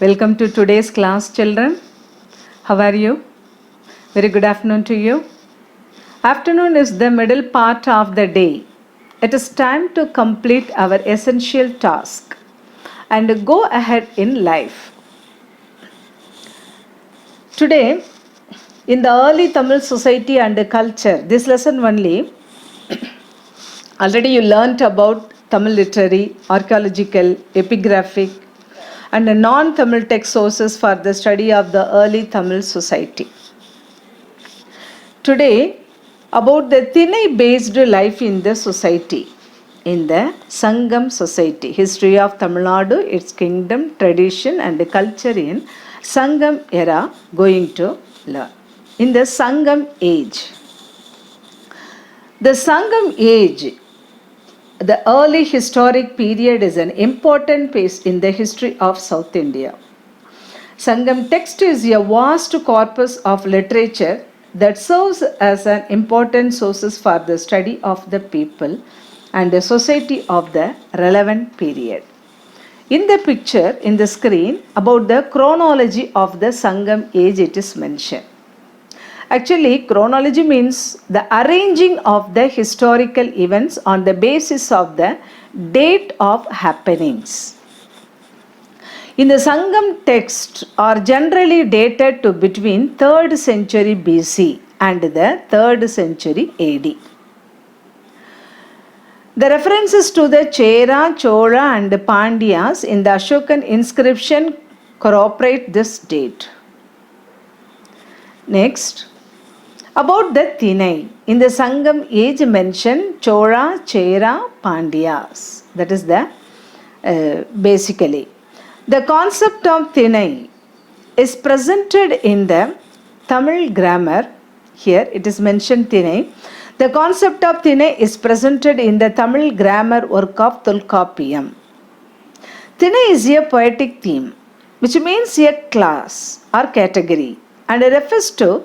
Welcome to today's class, children. How are you? Very good afternoon to you. Afternoon is the middle part of the day. It is time to complete our essential task and go ahead in life. Today, in the early Tamil society and culture, this lesson only, already you learnt about Tamil literary, archaeological, epigraphic, and non-Tamil text sources for the study of the early Tamil society. Today, about the Thinai-based life in the society, in the Sangam society, history of Tamil Nadu, its kingdom, tradition and culture in Sangam era, going to learn. In the Sangam age. The Sangam age, the early historic period, is an important phase in the history of South India. Sangam text is a vast corpus of literature that serves as an important source for the study of the people and the society of the relevant period. In the picture, in the screen, about the chronology of the Sangam age, it is mentioned. Actually, chronology means the arranging of the historical events on the basis of the date of happenings. In the Sangam text are generally dated to between 3rd century BC and the 3rd century AD. The references to the Chera, Chola and Pandyas in the Ashokan inscription corroborate this date. Next, about the Thinai. In the Sangam age mentioned Chola, Chera, Pandyas. That is the basically. The concept of Thinai is presented in the Tamil grammar. Here it is mentioned Thinai. The concept of Thinai is presented in the Tamil grammar work of Tulkapiyam. Thinai is a poetic theme, which means a class or category, and refers to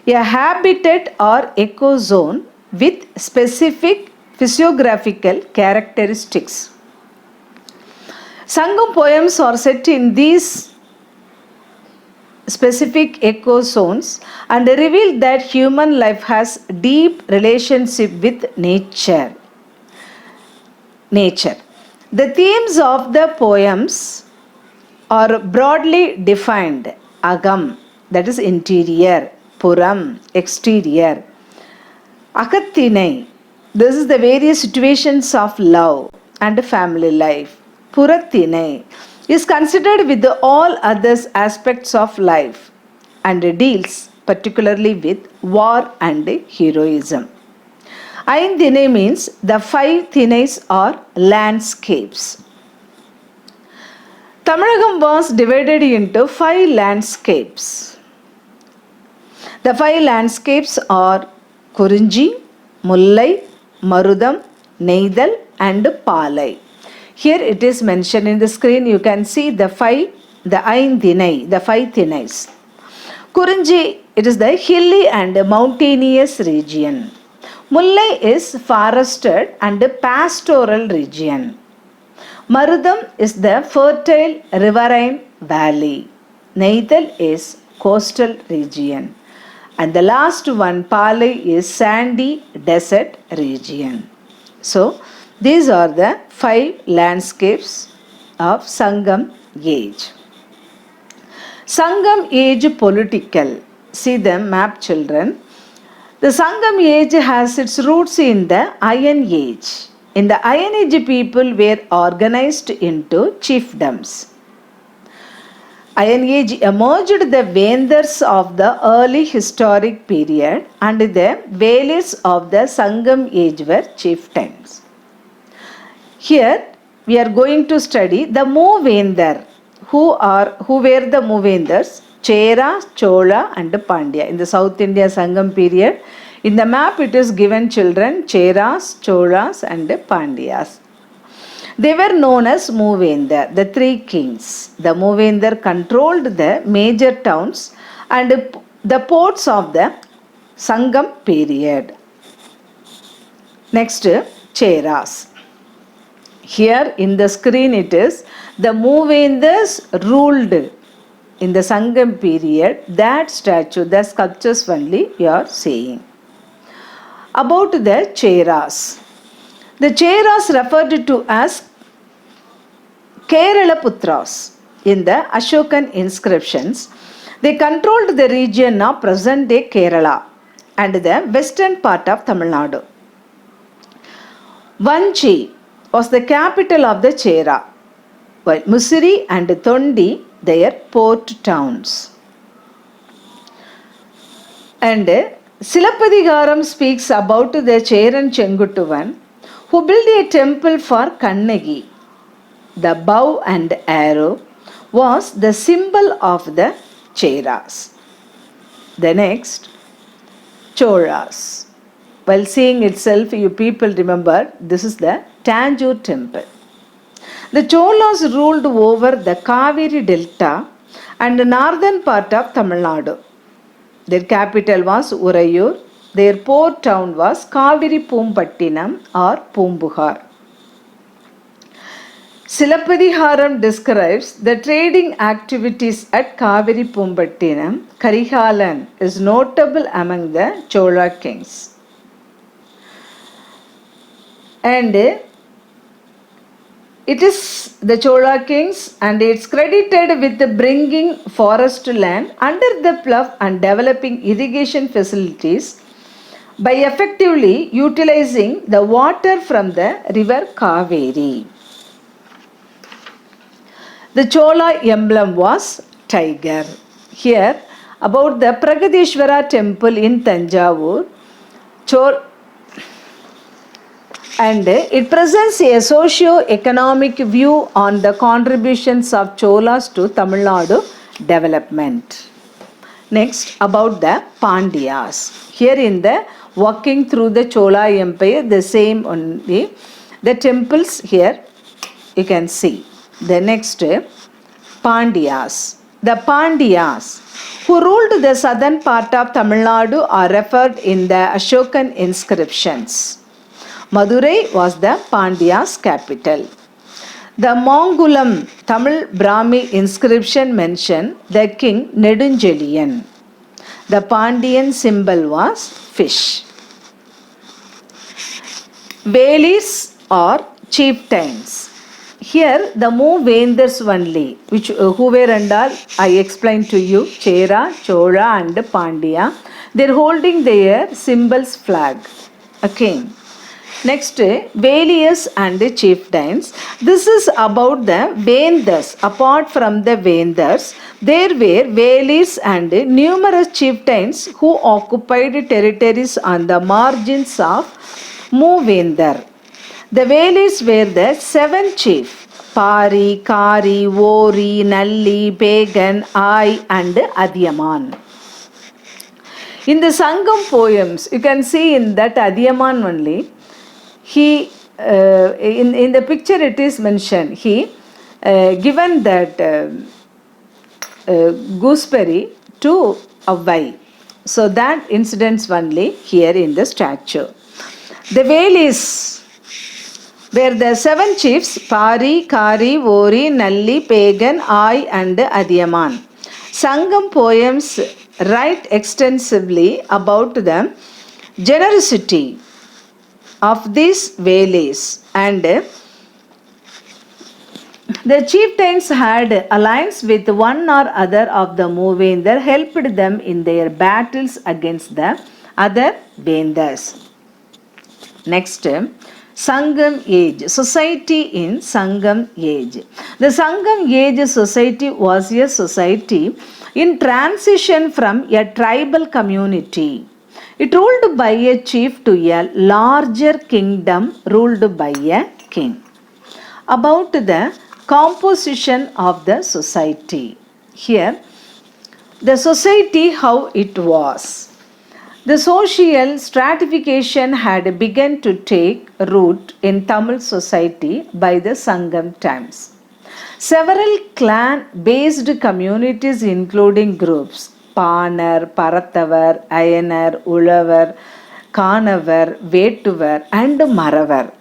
a habitat or ecozone with specific physiographical characteristics. Sangam poems are set in these specific ecozones and reveal that human life has deep relationship with nature. The themes of the poems are broadly defined. Agam, that is interior. Puram, exterior. Akathinai, this is the various situations of love and family life. Purathinai is considered with all other aspects of life and deals particularly with war and heroism. Aindhinai means the 5 Thinais are landscapes. Tamilagam was divided into 5 landscapes. The 5 landscapes are Kurinji, Mullai, Marudam, Neidal and Palai. Here it is mentioned in the screen. You can see the 5 Thinais. Kurinji, it is the hilly and mountainous region. Mullai is forested and pastoral region. Marudam is the fertile riverine valley. Neidal is coastal region. And the last one, Palai, is sandy desert region. So, these are the 5 landscapes of Sangam age. Sangam age political. See the map, children. The Sangam age has its roots in the Iron Age In the Iron Age, people were organized into chiefdoms. Iron Age emerged the Vendors of the early historic period and the Valis of the Sangam Age were chieftains. Here we are going to study the Moovendar. Who were the Moovendars? Chera, Chola and Pandya. In the South India Sangam period, in the map it is given children Cheras, Cholas and Pandyas. They were known as Moovendar, the three kings. The Moovendar controlled the major towns and the ports of the Sangam period. Next, Cheras. Here in the screen it is the Moovendars ruled in the Sangam period. That statue, the sculptures only you are seeing. About the Cheras. The Cheras referred to as Kerala Putras in the Ashokan inscriptions. They controlled the region of present-day Kerala and the western part of Tamil Nadu. Vanchi was the capital of the Chera, while Musiri and Tondi their port towns. And Silapadigaram speaks about the Cheran Chenguttuvan who built a temple for Kannagi. The bow and arrow was the symbol of the Cheras. The next, Cholas. While seeing itself, you people remember this is the Tanjore temple. The Cholas ruled over the Kaveri Delta and the northern part of Tamil Nadu. Their capital was Urayur. Their port town was Kaveri Pumpattinam or Pumbuhar. Silapadiharam describes the trading activities at Kaveri Pumpattinam. Karihalan is notable among the Chola kings. And it is the Chola kings and it's credited with bringing forest land under the plough and developing irrigation facilities by effectively utilizing the water from the river Kaveri. The Chola emblem was tiger. Here about the Pragadishwara temple in Tanjavur, and it presents a socio-economic view on the contributions of Cholas to Tamil Nadu development. Next, about the Pandyas. Here in the walking through the Chola Empire, the same only. The temples here you can see. The next, Pandyas. The Pandyas who ruled the southern part of Tamil Nadu are referred in the Ashokan inscriptions. Madurai was the Pandyas capital. The Mongulam Tamil Brahmi inscription mentioned the king Nedunjeliyan. The Pandyan symbol was fish. Valis or chieftains. Here the Moovendars only, who were under, I explained to you, Chera, Chola and Pandya. They are holding their symbols flag, a king. Next, Valias and chieftains. This is about the Vendors. Apart from the Vendors, there were Valis and numerous chieftains who occupied territories on the margins of Moovendar. The Valis were the seven chiefs: Pari, Kari, Ori, Nalli, Pagan, Ai and Adyaman. In the Sangam poems, you can see in that Adyaman only, he, in the picture it is mentioned, he given that gooseberry to Avvai. So that incidents only here in the statue. The Valis were the seven chiefs: Pari, Kari, Ori, Nalli, Pagan, Ai and Adyaman. Sangam poems write extensively about the generosity of these Valis, and the chieftains had alliance with one or other of the Moovendar, helped them in their battles against the other Vendas. Next, Sangam age, society in Sangam age. The Sangam age society was a society in transition from a tribal community. It ruled by a chief to a larger kingdom ruled by a king. About the composition of the society. Here, the society how it was. The social stratification had begun to take root in Tamil society by the Sangam times. Several clan-based communities including groups Panar, Paratavar, Ayanar, Ulavar, Kanavar, Vetuvar and Maravar.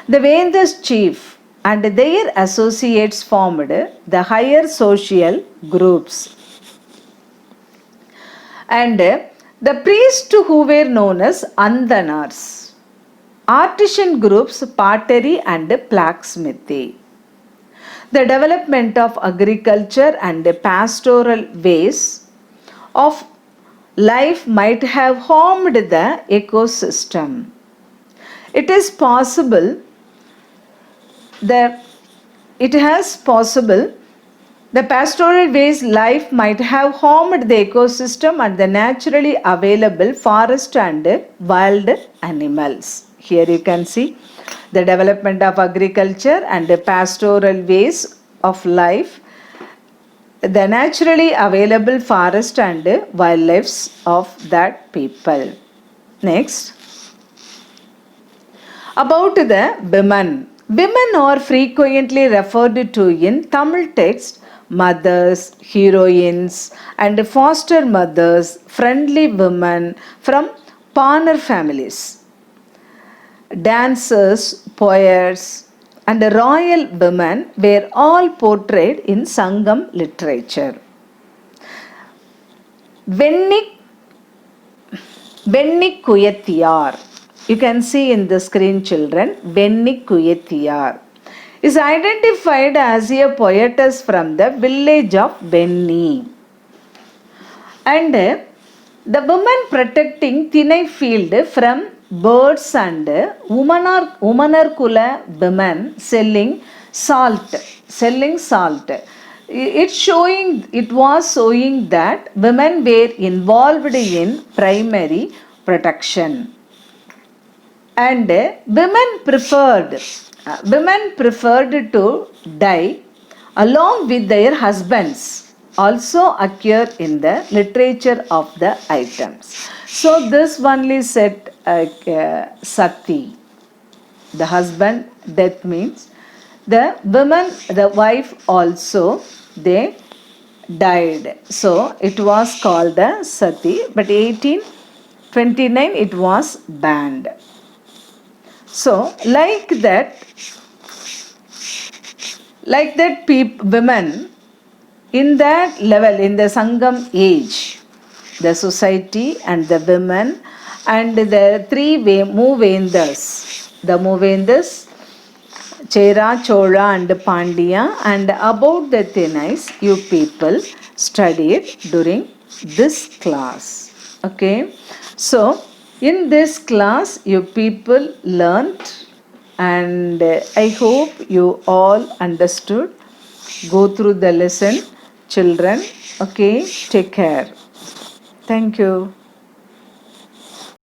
The Vendas chief and their associates formed the higher social groups. And the priests who were known as Andanars, artisan groups, pottery and blacksmithy. The development of agriculture and pastoral ways of life might have harmed the ecosystem. It is possible that the pastoral ways life might have harmed the ecosystem and the naturally available forest and wild animals. Here you can see the development of agriculture and the pastoral ways of life, the naturally available forest and wildlife of that people. Next, about the women. Women are frequently referred to in Tamil text mothers, heroines and foster mothers, friendly women from Panar families, dancers, poets and royal women were all portrayed in Sangam literature. Vennikuyatiyar, you can see in the screen children, Vennikuyatiyar is identified as a poetess from the village of Venni. And the woman protecting Thinai field from birds and Umanarkula women selling salt. It was showing that women were involved in primary protection. And women preferred to die along with their husbands also occur in the literature of the items. So this only said Sati, the husband death means the woman, the wife also they died. So it was called Sati, but 1829 it was banned. So like that women in that level, in the Sangam age, the society and the women and the three Movendas, the Movendas, Chera, Chola and Pandya, and about the Thinais, you people studied during this class. Okay, so in this class you people learnt, and I hope you all understood. Go through the lesson, children. Okay, take care. Thank you.